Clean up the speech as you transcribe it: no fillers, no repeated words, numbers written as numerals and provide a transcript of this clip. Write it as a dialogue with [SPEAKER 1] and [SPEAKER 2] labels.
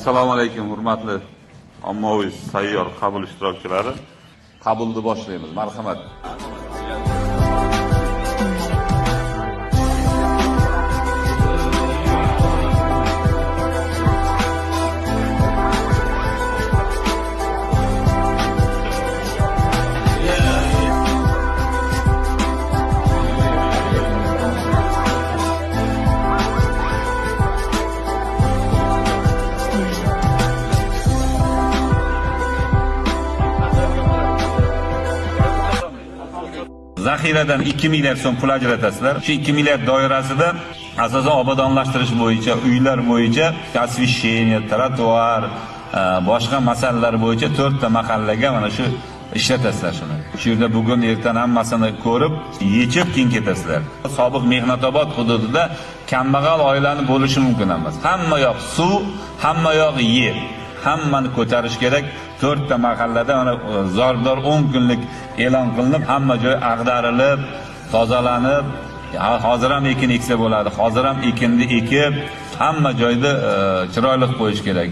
[SPEAKER 1] Assalomu alaykum, hurmatli ommaviy sayyor qabul ishtirokchilari. Qabulni boshlaymiz. Marhamat. Zaxiradan 2 milliard so'm pul ajratasizlar. Shu 2 milliard doirasida asosan obodonlashtirish bo'yicha, uylar bo'yicha, освещение, trotuar, boshqa masalalar bo'yicha 4 ta mahallaga mana shu ishlatasizlar shuni. Shu yerda bugun ertan hammasini ko'rib, yechib keyin ketasizlar. Sobiq Mehnatobod hududida kambag'al oilani bo'lishi mumkin emas. Hamma yoq suv, hamma yoq yer. Hammani ko'tarish kerak. 4 ta mahallada mana zordor 10 kunlik e'lon qilinib, hamma joy ag'darilib, tozalanib, hozir ham ekin eksa bo'ladi. Hozir ham ekinni ekib, hamma joyda chiroyli qo'yish kerak.